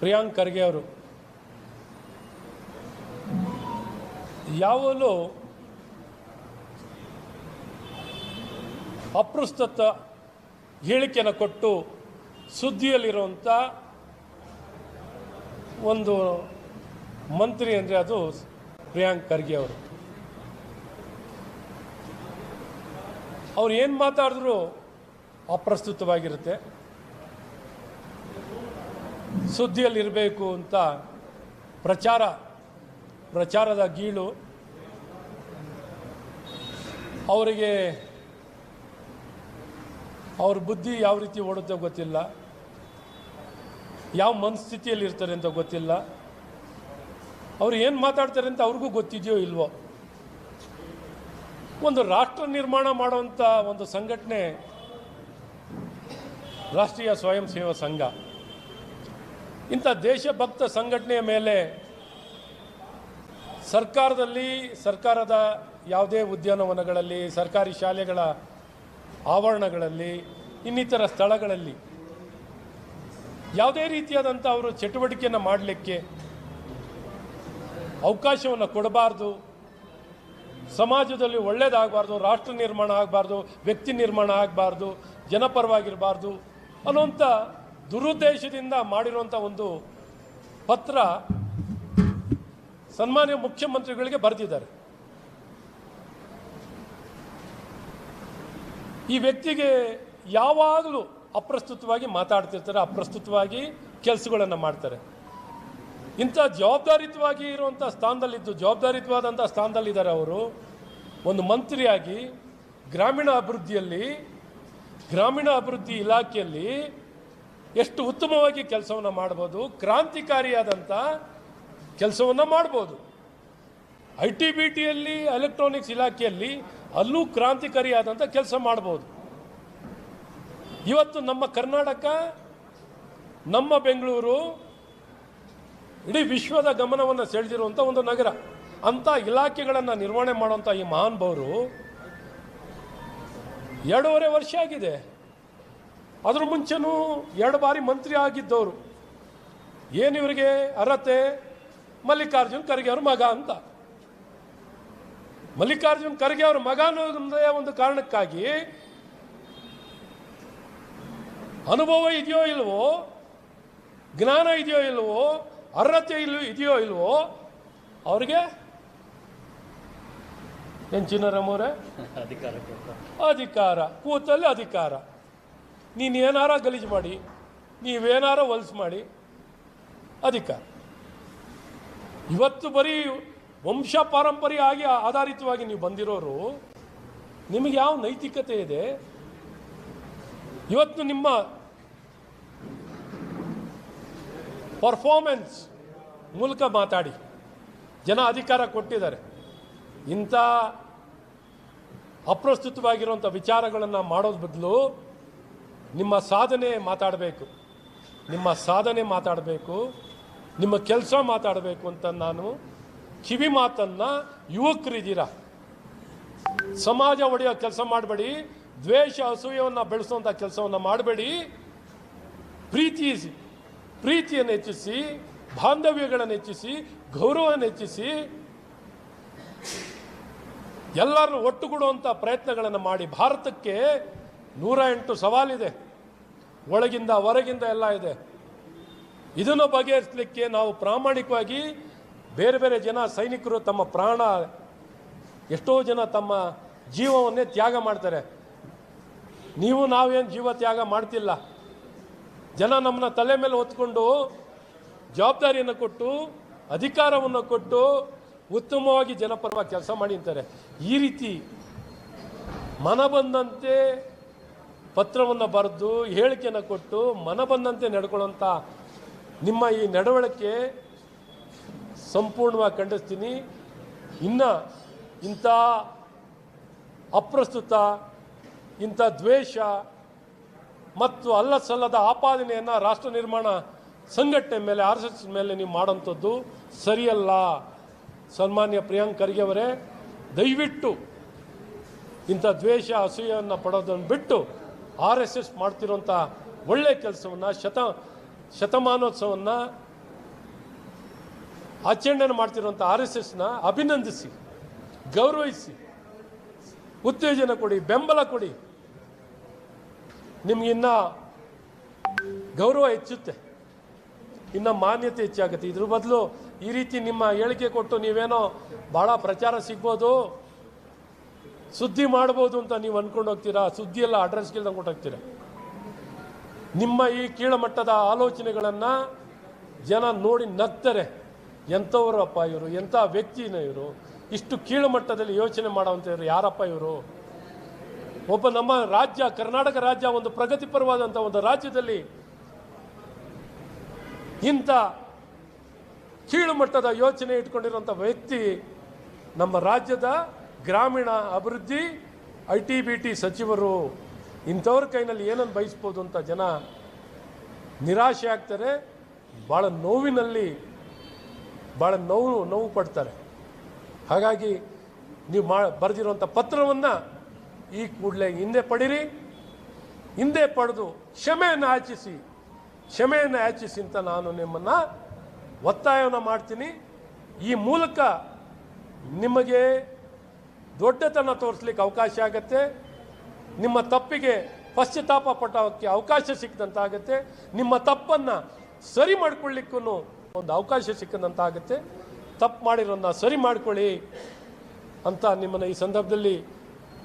ಪ್ರಿಯಾಂಕ್ ಖರ್ಗೆ ಅವರು ಯಾವಾಗಲೂ ಅಪ್ರಸ್ತುತ ಹೇಳಿಕೆಯನ್ನು ಕೊಟ್ಟು ಸುದ್ದಿಯಲ್ಲಿರುವಂಥ ಒಂದು ಮಂತ್ರಿ ಅಂದರೆ ಅದು ಪ್ರಿಯಾಂಕ್ ಖರ್ಗೆ ಅವರು. ಅವ್ರು ಏನು ಮಾತಾಡಿದ್ರು ಅಪ್ರಸ್ತುತವಾಗಿರುತ್ತೆ, ಸುದ್ದಿಯಲ್ಲಿರಬೇಕು ಅಂತ ಪ್ರಚಾರದ ಗೀಳು. ಅವರಿಗೆ ಅವ್ರ ಬುದ್ಧಿ ಯಾವ ರೀತಿ ಓಡುತ್ತೋ ಗೊತ್ತಿಲ್ಲ, ಯಾವ ಮನಸ್ಥಿತಿಯಲ್ಲಿ ಇರ್ತಾರೆ ಅಂತ ಗೊತ್ತಿಲ್ಲ, ಅವ್ರು ಏನು ಮಾತಾಡ್ತಾರೆ ಅಂತ ಅವ್ರಿಗೂ ಗೊತ್ತಿದೆಯೋ ಇಲ್ವೋ. ಒಂದು ರಾಷ್ಟ್ರ ನಿರ್ಮಾಣ ಮಾಡುವಂಥ ಒಂದು ಸಂಘಟನೆ ರಾಷ್ಟ್ರೀಯ ಸ್ವಯಂ ಸೇವಾ ಸಂಘ. ಇಂಥ ದೇಶಭಕ್ತ ಸಂಘಟನೆಯ ಮೇಲೆ ಸರ್ಕಾರದ ಯಾವುದೇ ಉದ್ಯಾನವನಗಳಲ್ಲಿ, ಸರ್ಕಾರಿ ಶಾಲೆಗಳ ಆವರಣಗಳಲ್ಲಿ, ಇನ್ನಿತರ ಸ್ಥಳಗಳಲ್ಲಿ ಯಾವುದೇ ರೀತಿಯಾದಂಥ ಅವರು ಚಟುವಟಿಕೆಯನ್ನು ಮಾಡಲಿಕ್ಕೆ ಅವಕಾಶವನ್ನು ಕೊಡಬಾರ್ದು, ಸಮಾಜದಲ್ಲಿ ಒಳ್ಳೆಯದಾಗಬಾರ್ದು, ರಾಷ್ಟ್ರ ನಿರ್ಮಾಣ ಆಗಬಾರ್ದು, ವ್ಯಕ್ತಿ ನಿರ್ಮಾಣ ಆಗಬಾರ್ದು, ಜನಪರವಾಗಿರಬಾರ್ದು ಅನ್ನುವಂಥ ದುರುದ್ದೇಶದಿಂದ ಮಾಡಿರುವಂಥ ಒಂದು ಪತ್ರ ಸನ್ಮಾನ್ಯ ಮುಖ್ಯಮಂತ್ರಿಗಳಿಗೆ ಬರೆದಿದ್ದಾರೆ. ಈ ವ್ಯಕ್ತಿಗೆ ಯಾವಾಗಲೂ ಅಪ್ರಸ್ತುತವಾಗಿ ಮಾತಾಡ್ತಿರ್ತಾರೆ, ಅಪ್ರಸ್ತುತವಾಗಿ ಕೆಲಸಗಳನ್ನು ಮಾಡ್ತಾರೆ. ಇಂಥ ಜವಾಬ್ದಾರಿತವಾಗಿ ಇರುವಂಥ ಜವಾಬ್ದಾರಿತವಾದಂಥ ಸ್ಥಾನದಲ್ಲಿದ್ದಾರೆ ಅವರು. ಒಂದು ಮಂತ್ರಿಯಾಗಿ ಗ್ರಾಮೀಣ ಅಭಿವೃದ್ಧಿ ಇಲಾಖೆಯಲ್ಲಿ ಎಷ್ಟು ಉತ್ತಮವಾಗಿ ಕೆಲಸವನ್ನು ಮಾಡ್ಬೋದು, ಕ್ರಾಂತಿಕಾರಿಯಾದಂಥ ಕೆಲಸವನ್ನು ಮಾಡ್ಬೋದು. IT-BTಯಲ್ಲಿ, ಎಲೆಕ್ಟ್ರಾನಿಕ್ಸ್ ಇಲಾಖೆಯಲ್ಲಿ ಅಲ್ಲೂ ಕ್ರಾಂತಿಕಾರಿಯಾದಂಥ ಕೆಲಸ ಮಾಡ್ಬೋದು. ಇವತ್ತು ನಮ್ಮ ಕರ್ನಾಟಕ, ನಮ್ಮ ಬೆಂಗಳೂರು ಇಡೀ ವಿಶ್ವದ ಗಮನವನ್ನು ಸೆಳೆದಿರುವಂಥ ಒಂದು ನಗರ. ಅಂಥ ಇಲಾಖೆಗಳನ್ನು ನಿರ್ವಹಣೆ ಮಾಡುವಂಥ ಈ ಮಹಾನುಭಾವರು 2.5 ವರ್ಷ ಆಗಿದೆ. ಅದ್ರ ಮುಂಚೆನೂ 2 ಬಾರಿ ಮಂತ್ರಿ ಆಗಿದ್ದವರು. ಏನಿವರಿಗೆ ಅರ್ಹತೆ? ಮಲ್ಲಿಕಾರ್ಜುನ್ ಖರ್ಗೆ ಅವ್ರ ಮಗ ಅಂತ. ಮಲ್ಲಿಕಾರ್ಜುನ್ ಖರ್ಗೆ ಅವ್ರ ಮಗ ಅನ್ನೋದೇ ಒಂದು ಕಾರಣಕ್ಕಾಗಿ ಅನುಭವ ಇದೆಯೋ ಇಲ್ವೋ, ಜ್ಞಾನ ಇದೆಯೋ ಇಲ್ವೋ, ಅರ್ಹತೆ ಇದೆಯೋ ಇಲ್ವೋ, ಅವ್ರಿಗೆ ಚಿನ್ನರಮ್ಮವ್ರೆ ಅಧಿಕಾರ, ಕೂತಲ್ಲಿ ಅಧಿಕಾರ. ನೀನೇನಾರ ಗಲೀಜು ಮಾಡಿ, ನೀವೇನಾರ ಹೊಲ್ಸು ಮಾಡಿ ಅಧಿಕಾರ. ಇವತ್ತು ಬರೀ ವಂಶ ಪಾರಂಪರ್ಯ ಆಧಾರಿತವಾಗಿ ನೀವು ಬಂದಿರೋರು, ನಿಮಗೆ ಯಾವ ನೈತಿಕತೆ ಇದೆ? ಇವತ್ತು ನಿಮ್ಮ ಪರ್ಫಾರ್ಮೆನ್ಸ್ ಮೂಲಕ ಮಾತಾಡಿ ಜನ ಅಧಿಕಾರ ಕೊಟ್ಟಿದ್ದಾರೆ. ಇಂಥ ಅಪ್ರಸ್ತುತವಾಗಿರುವಂಥ ವಿಚಾರಗಳನ್ನು ಮಾಡೋದು ಬದಲು ನಿಮ್ಮ ಸಾಧನೆ ಮಾತಾಡಬೇಕು, ನಿಮ್ಮ ಕೆಲಸ ಮಾತಾಡಬೇಕು ಅಂತ ನಾನು ಕಿವಿ ಮಾತನ್ನು, ಯುವಕರಿದ್ದೀರ, ಸಮಾಜ ಒಡೆಯೋ ಕೆಲಸ ಮಾಡಬೇಡಿ, ದ್ವೇಷ ಅಸೂಯವನ್ನು ಬೆಳೆಸುವಂಥ ಕೆಲಸವನ್ನು ಮಾಡಬೇಡಿ. ಪ್ರೀತಿಯನ್ನು ಹೆಚ್ಚಿಸಿ, ಬಾಂಧವ್ಯಗಳನ್ನು ಹೆಚ್ಚಿಸಿ, ಗೌರವವನ್ನು ಹೆಚ್ಚಿಸಿ, ಎಲ್ಲರನ್ನು ಒಟ್ಟುಗೂಡುವಂಥ ಪ್ರಯತ್ನಗಳನ್ನು ಮಾಡಿ. ಭಾರತಕ್ಕೆ 108 ಸವಾಲಿದೆ, ಒಳಗಿಂದ ಹೊರಗಿಂದ ಎಲ್ಲ ಇದೆ. ಇದನ್ನು ಬಗೆಹರಿಸಲಿಕ್ಕೆ ನಾವು ಪ್ರಾಮಾಣಿಕವಾಗಿ ಬೇರೆ ಬೇರೆ ಜನ ಸೈನಿಕರು ತಮ್ಮ ಪ್ರಾಣ, ಎಷ್ಟೋ ಜನ ತಮ್ಮ ಜೀವವನ್ನೇ ತ್ಯಾಗ ಮಾಡ್ತಾರೆ. ನಾವೇನು ಜೀವ ತ್ಯಾಗ ಮಾಡ್ತಿಲ್ಲ. ಜನ ನಮ್ಮನ್ನ ತಲೆ ಮೇಲೆ ಹೊತ್ಕೊಂಡು ಜವಾಬ್ದಾರಿಯನ್ನು ಕೊಟ್ಟು, ಅಧಿಕಾರವನ್ನು ಕೊಟ್ಟು ಉತ್ತಮವಾಗಿ ಜನಪರವಾಗಿ ಕೆಲಸ ಮಾಡಿ ಅಂತಾರೆ. ಈ ರೀತಿ ಮನಬಂದಂತೆ ಪತ್ರವನ್ನು ಬರೆದು ಹೇಳಿಕೆಯನ್ನು ಕೊಟ್ಟು ಮನಬಂದಂತೆ ನಡ್ಕೊಳ್ಳೋಂಥ ನಿಮ್ಮ ಈ ನಡವಳಿಕೆ ಸಂಪೂರ್ಣವಾಗಿ ಖಂಡಿಸ್ತೀನಿ. ಇನ್ನು ಇಂಥ ಅಪ್ರಸ್ತುತ, ಇಂಥ ದ್ವೇಷ ಮತ್ತು ಅಲ್ಲಸಲ್ಲದ ಆಪಾದನೆಯನ್ನು ರಾಷ್ಟ್ರ ನಿರ್ಮಾಣ ಸಂಘಟನೆ ಮೇಲೆ, RSS ಮೇಲೆ ನೀವು ಮಾಡೋಂಥದ್ದು ಸರಿಯಲ್ಲ. ಸನ್ಮಾನ್ಯ ಪ್ರಿಯಾಂಕ್ ಖರ್ಗೆ ಅವರೇ, ದಯವಿಟ್ಟು ಇಂಥ ದ್ವೇಷ ಅಸೂಯೆಯನ್ನು ಪಡೋದನ್ನು ಬಿಟ್ಟು RSS ಮಾಡ್ತಿರೋಂಥ ಒಳ್ಳೆಯ ಕೆಲಸವನ್ನು, ಶತಮಾನೋತ್ಸವವನ್ನು ಆಚರಣೆ ಮಾಡ್ತಿರುವಂಥ RSSನ ಅಭಿನಂದಿಸಿ, ಗೌರವಿಸಿ, ಉತ್ತೇಜನ ಕೊಡಿ, ಬೆಂಬಲ ಕೊಡಿ. ನಿಮಗಿನ್ನ ಗೌರವ ಹೆಚ್ಚುತ್ತೆ, ಇನ್ನು ಮಾನ್ಯತೆ ಹೆಚ್ಚಾಗುತ್ತೆ. ಇದ್ರ ಬದಲು ಈ ರೀತಿ ನಿಮ್ಮ ಹೇಳಿಕೆ ಕೊಟ್ಟು ನೀವೇನೋ ಭಾಳ ಪ್ರಚಾರ ಸಿಗ್ಬೋದು, ಸುದ್ದಿ ಮಾಡ್ಬೋದು ಅಂತ ನೀವು ಅಂದ್ಕೊಂಡು ಹೋಗ್ತೀರಾ. ಸುದ್ದಿ ಎಲ್ಲ ಅಡ್ರೆಸ್ಗೆಲ್ಲ ಕೊಟ್ಟೋಗ್ತೀರಾ. ನಿಮ್ಮ ಈ ಕೀಳಮಟ್ಟದ ಆಲೋಚನೆಗಳನ್ನು ಜನ ನೋಡಿ ನಗ್ತಾರೆ. ಎಂಥವರಪ್ಪ ಇವರು, ಎಂಥ ವ್ಯಕ್ತಿನ ಇವರು, ಇಷ್ಟು ಕೀಳುಮಟ್ಟದಲ್ಲಿ ಯೋಚನೆ ಮಾಡೋವಂಥವ್ರು ಯಾರಪ್ಪ ಇವರು? ಒಬ್ಬ ನಮ್ಮ ರಾಜ್ಯ, ಕರ್ನಾಟಕ ರಾಜ್ಯ ಒಂದು ಪ್ರಗತಿಪರವಾದಂಥ ಒಂದು ರಾಜ್ಯದಲ್ಲಿ ಇಂಥ ಕೀಳುಮಟ್ಟದ ಯೋಚನೆ ಇಟ್ಕೊಂಡಿರುವಂಥ ವ್ಯಕ್ತಿ ನಮ್ಮ ರಾಜ್ಯದ ಗ್ರಾಮೀಣ ಅಭಿವೃದ್ಧಿ IT-BT ಸಚಿವರು. ಇಂಥವ್ರ ಕೈನಲ್ಲಿ ಏನನ್ನು ಬಯಸ್ಬೋದು ಅಂತ ಜನ ನಿರಾಶೆ ಆಗ್ತಾರೆ, ಭಾಳ ನೋವಿನಲ್ಲಿ ಭಾಳ ನೋವು ಪಡ್ತಾರೆ. ಹಾಗಾಗಿ ನೀವು ಬರೆದಿರುವಂಥ ಪತ್ರವನ್ನು ಈ ಕೂಡಲೇ ಹಿಂದೆ ಪಡೀರಿ. ಹಿಂದೆ ಪಡೆದು ಕ್ಷಮೆಯನ್ನು ಯಾಚಿಸಿ ಅಂತ ನಾನು ನಿಮ್ಮನ್ನು ಒತ್ತಾಯವನ್ನು ಮಾಡ್ತೀನಿ. ಈ ಮೂಲಕ ನಿಮಗೆ ದೊಡ್ಡತನ ತೋರಿಸ್ಲಿಕ್ಕೆ ಅವಕಾಶ ಆಗುತ್ತೆ, ನಿಮ್ಮ ತಪ್ಪಿಗೆ ಪಶ್ಚಾತ್ತಾಪ ಪಟ್ಟೋಕ್ಕೆ ಅವಕಾಶ ಸಿಕ್ಕದಂತಾಗುತ್ತೆ, ನಿಮ್ಮ ತಪ್ಪನ್ನು ಸರಿ ಮಾಡ್ಕೊಳ್ಳಿಕ್ಕೂ ಒಂದು ಅವಕಾಶ ಸಿಕ್ಕದಂತಾಗುತ್ತೆ. ತಪ್ಪು ಮಾಡಿರೋದನ್ನ ಸರಿ ಮಾಡ್ಕೊಳ್ಳಿ ಅಂತ ನಿಮ್ಮನ್ನು ಈ ಸಂದರ್ಭದಲ್ಲಿ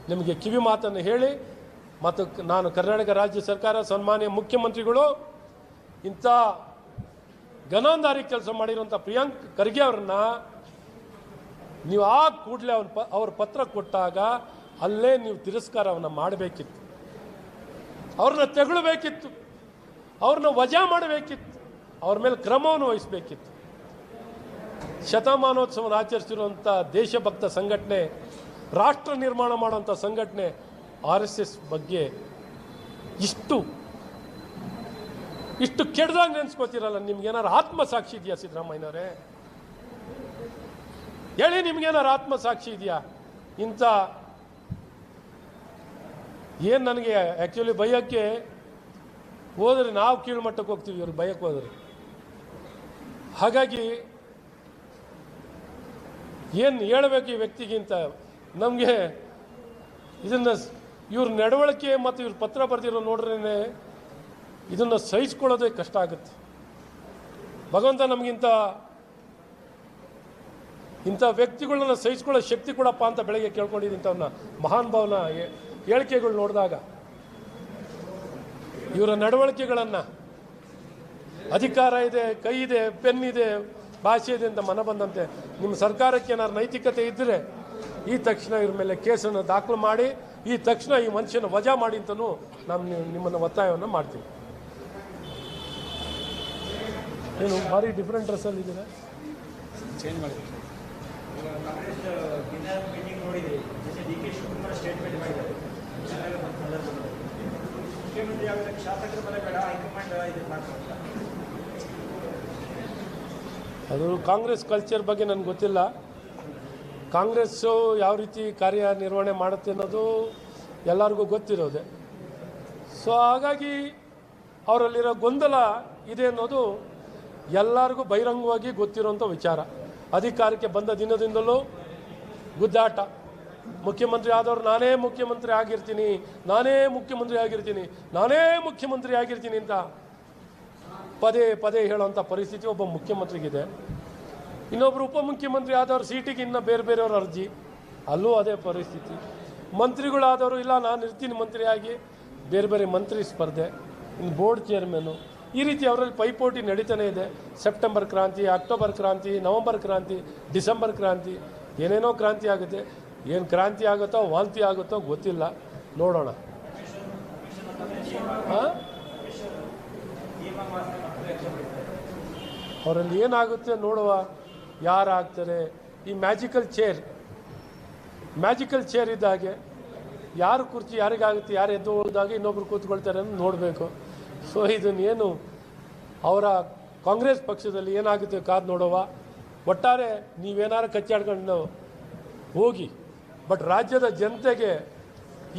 ನಿಮಗೆ ಕಿವಿ ಮಾತನ್ನು ಹೇಳಿ, ಮತ್ತು ನಾನು ಕರ್ನಾಟಕ ರಾಜ್ಯ ಸರ್ಕಾರ, ಸನ್ಮಾನ್ಯ ಮುಖ್ಯಮಂತ್ರಿಗಳು ಇಂಥ ಗನಾಂಧಾರಿ ಕೆಲಸ ಮಾಡಿರುವಂಥ ಪ್ರಿಯಾಂಕ್ ಖರ್ಗೆ ಅವ್ರನ್ನ ನೀವು ಆ ಕೂಡಲೇ ಅವ್ರ ಪತ್ರ ಕೊಟ್ಟಾಗ ಅಲ್ಲೇ ನೀವು ತಿರಸ್ಕಾರವನ್ನು ಮಾಡಬೇಕಿತ್ತು, ಅವ್ರನ್ನ ತೆಗೊಳ್ಬೇಕಿತ್ತು, ಅವ್ರನ್ನ ವಜಾ ಮಾಡಬೇಕಿತ್ತು, ಅವ್ರ ಮೇಲೆ ಕ್ರಮವನ್ನು ವಹಿಸಬೇಕಿತ್ತು. ಶತಮಾನೋತ್ಸವವನ್ನು ಆಚರಿಸಿರುವಂಥ ದೇಶಭಕ್ತ ಸಂಘಟನೆ, ರಾಷ್ಟ್ರ ನಿರ್ಮಾಣ ಮಾಡುವಂಥ ಸಂಘಟನೆ RSS ಬಗ್ಗೆ ಇಷ್ಟು ಕೆಡ್ದಾಗ ನೆನೆಸ್ಕೋತಿರಲ್ಲ. ನಿಮ್ಗೇನಾರು ಆತ್ಮಸಾಕ್ಷಿ ಇದೆಯಾ ಸಿದ್ದರಾಮಯ್ಯನವರೇ? ಹೇಳಿ, ನಿಮ್ಗೇನಾರು ಆತ್ಮಸಾಕ್ಷಿ ಇದೆಯಾ? ಇಂಥ ಏನು ನನಗೆ ಆ್ಯಕ್ಚುಲಿ ಭಯಕ್ಕೆ ಹೋದ್ರೆ ನಾವು ಕೀಳುಮಟ್ಟಕ್ಕೆ ಹೋಗ್ತೀವಿ, ಇವ್ರು ಭಯಕ್ಕೆ ಹೋದ್ರೆ. ಹಾಗಾಗಿ ಏನು ಹೇಳಬೇಕು ಈ ವ್ಯಕ್ತಿಗಿಂತ ನಮಗೆ ಇದನ್ನು ಇವ್ರ ನಡವಳಿಕೆ ಮತ್ತು ಇವ್ರ ಪತ್ರ ಬರೆದಿರೋ ನೋಡ್ರೇ ಇದನ್ನು ಸಹಿಸ್ಕೊಳ್ಳೋದೇ ಕಷ್ಟ ಆಗುತ್ತೆ. ಭಗವಂತ ನಮಗಿಂತ ಇಂಥ ವ್ಯಕ್ತಿಗಳನ್ನ ಸಹಿಸ್ಕೊಳ್ಳೋ ಶಕ್ತಿ ಕೊಡಪ್ಪ ಅಂತ ಬೆಳಗ್ಗೆ ಕೇಳ್ಕೊಂಡಿದ್ದಂಥವನ್ನ ಮಹಾನ್ ಭಾವನ ಹೇಳಿಕೆಗಳು ನೋಡಿದಾಗ ಇವರ ನಡವಳಿಕೆಗಳನ್ನು ಅಧಿಕಾರ ಇದೆ, ಕೈ ಇದೆ, ಪೆನ್ ಇದೆ, ಭಾಷೆ ಇದೆ ಅಂತ ಮನ ಬಂದಂತೆ ನಿಮ್ಮ ಸರ್ಕಾರಕ್ಕೆ ಏನಾದ್ರು ನೈತಿಕತೆ ಇದ್ದರೆ ಈ ತಕ್ಷಣ ಇವ್ರ ಮೇಲೆ ಕೇಸನ್ನು ದಾಖಲು ಮಾಡಿ ಈ ತಕ್ಷಣ ಈ ಮನುಷ್ಯನ ವಜಾ ಮಾಡಿ ಅಂತಲೂ ನಾನು ನಿಮ್ಮನ್ನು ಒತ್ತಾಯವನ್ನು ಮಾಡ್ತೀನಿ. ಏನು ಭಾರಿ ಡಿಫ್ರೆಂಟ್ ಡ್ರೆಸ್ಸಲ್ಲಿ ಇದ್ದೀರಾ? ಚೇಂಜ್ ಮಾಡಿ ಅದು ಕಾಂಗ್ರೆಸ್ ಕಲ್ಚರ್ ಬಗ್ಗೆ ನನಗೆ ಗೊತ್ತಿಲ್ಲ. ಕಾಂಗ್ರೆಸ್ಸು ಯಾವ ರೀತಿ ಕಾರ್ಯನಿರ್ವಹಣೆ ಮಾಡುತ್ತೆ ಅನ್ನೋದು ಎಲ್ಲರಿಗೂ ಗೊತ್ತಿರೋದೆ. ಸೊ ಹಾಗಾಗಿ ಅವರಲ್ಲಿರೋ ಗೊಂದಲ ಇದೆ ಅನ್ನೋದು ಎಲ್ಲರಿಗೂ ಬಹಿರಂಗವಾಗಿ ಗೊತ್ತಿರೋಂಥ ವಿಚಾರ. ಅಧಿಕಾರಕ್ಕೆ ಬಂದ ದಿನದಿಂದಲೂ ಗುದ್ದಾಟ. ಮುಖ್ಯಮಂತ್ರಿ ಆದವರು ನಾನೇ ಮುಖ್ಯಮಂತ್ರಿ ಆಗಿರ್ತೀನಿ, ನಾನೇ ಮುಖ್ಯಮಂತ್ರಿ ಆಗಿರ್ತೀನಿ, ನಾನೇ ಮುಖ್ಯಮಂತ್ರಿ ಆಗಿರ್ತೀನಿ ಅಂತ ಪದೇ ಪದೇ ಹೇಳುವಂಥ ಪರಿಸ್ಥಿತಿ ಒಬ್ಬ ಮುಖ್ಯಮಂತ್ರಿಗಿದೆ. ಇನ್ನೊಬ್ಬರು ಉಪಮುಖ್ಯಮಂತ್ರಿ ಆದವರು ಸೀಟಿಗೆ ಇನ್ನು ಬೇರೆ ಬೇರೆಯವ್ರ ಅರ್ಜಿ, ಅಲ್ಲೂ ಅದೇ ಪರಿಸ್ಥಿತಿ. ಮಂತ್ರಿಗಳಾದವರು ಇಲ್ಲ ನಾನು ಇರ್ತೀನಿ ಮಂತ್ರಿಯಾಗಿ, ಬೇರೆ ಬೇರೆ ಮಂತ್ರಿ ಸ್ಪರ್ಧೆ, ಇನ್ನು ಬೋರ್ಡ್ ಚೇರ್ಮನ್ನು, ಈ ರೀತಿ ಅವರಲ್ಲಿ ಪೈಪೋಟಿ ನಡೀತಾನೆ ಇದೆ. ಸೆಪ್ಟೆಂಬರ್ ಕ್ರಾಂತಿ, ಅಕ್ಟೋಬರ್ ಕ್ರಾಂತಿ, ನವಂಬರ್ ಕ್ರಾಂತಿ, ಡಿಸೆಂಬರ್ ಕ್ರಾಂತಿ, ಏನೇನೋ ಕ್ರಾಂತಿ ಆಗುತ್ತೆ. ಏನು ಕ್ರಾಂತಿ ಆಗುತ್ತೋ ವಾಂತಿ ಆಗುತ್ತೋ ಗೊತ್ತಿಲ್ಲ, ನೋಡೋಣ. ಅವರಲ್ಲಿ ಏನಾಗುತ್ತೆ ನೋಡುವ, ಯಾರು ಆಗ್ತಾರೆ. ಈ ಮ್ಯಾಜಿಕಲ್ ಚೇರ್ ಇದ್ದಾಗೆ ಯಾರು ಕುರ್ಚಿ ಯಾರಿಗಾಗುತ್ತೆ, ಯಾರು ಎದ್ದು ಹೋದಾಗ ಇನ್ನೊಬ್ರು ಕೂತ್ಕೊಳ್ತಾರೆ ಅಂತ ನೋಡಬೇಕು. ಸೊ ಇದನ್ನೇನು ಅವರ ಕಾಂಗ್ರೆಸ್ ಪಕ್ಷದಲ್ಲಿ ಏನಾಗುತ್ತೆ ಕಾದು ನೋಡುವ. ಒಟ್ಟಾರೆ ನೀವೇನಾರು ಕಚ್ಚಾಡ್ಕೊಂಡು ಹೋಗಿ, ಬಟ್ ರಾಜ್ಯದ ಜನತೆಗೆ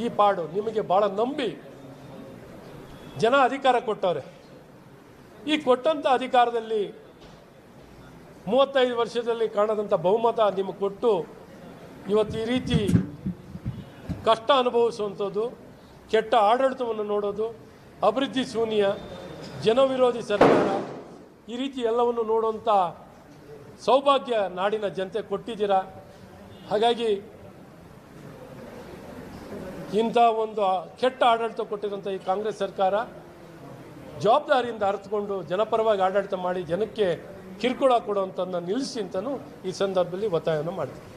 ಈ ಪಾಡು ನಿಮಗೆ ಭಾಳ ನಂಬಿ ಜನ ಅಧಿಕಾರ ಕೊಟ್ಟವ್ರೆ. ಈ ಕೊಟ್ಟಂಥ ಅಧಿಕಾರದಲ್ಲಿ 35 ವರ್ಷದಲ್ಲಿ ಕಾಣದಂಥ ಬಹುಮತ ನಿಮಗೆ ಕೊಟ್ಟು ಇವತ್ತು ಈ ರೀತಿ ಕಷ್ಟ ಅನುಭವಿಸುವಂಥದ್ದು, ಕೆಟ್ಟ ಆಡಳಿತವನ್ನು ನೋಡೋದು, ಅಭಿವೃದ್ಧಿ ಶೂನ್ಯ, ಜನವಿರೋಧಿ ಸರ್ಕಾರ, ಈ ರೀತಿ ಎಲ್ಲವನ್ನು ನೋಡುವಂಥ ಸೌಭಾಗ್ಯ ನಾಡಿನ ಜನತೆ ಕೊಟ್ಟಿದ್ದೀರಾ. ಹಾಗಾಗಿ ಇಂಥ ಒಂದು ಕೆಟ್ಟ ಆಡಳಿತ ಕೊಟ್ಟಿರೋಂಥ ಈ ಕಾಂಗ್ರೆಸ್ ಸರ್ಕಾರ ಜವಾಬ್ದಾರಿಯಿಂದ ಅರ್ಥಕೊಂಡು ಜನಪರವಾಗಿ ಆಡಳಿತ ಮಾಡಿ ಜನಕ್ಕೆ ಕಿರುಕುಳ ಕೊಡುವಂಥದ್ದನ್ನು ನಿಲ್ಲಿಸಿ ಅಂತಲೂ ಈ ಸಂದರ್ಭದಲ್ಲಿ ಒತ್ತಾಯವನ್ನು ಮಾಡ್ತೀನಿ.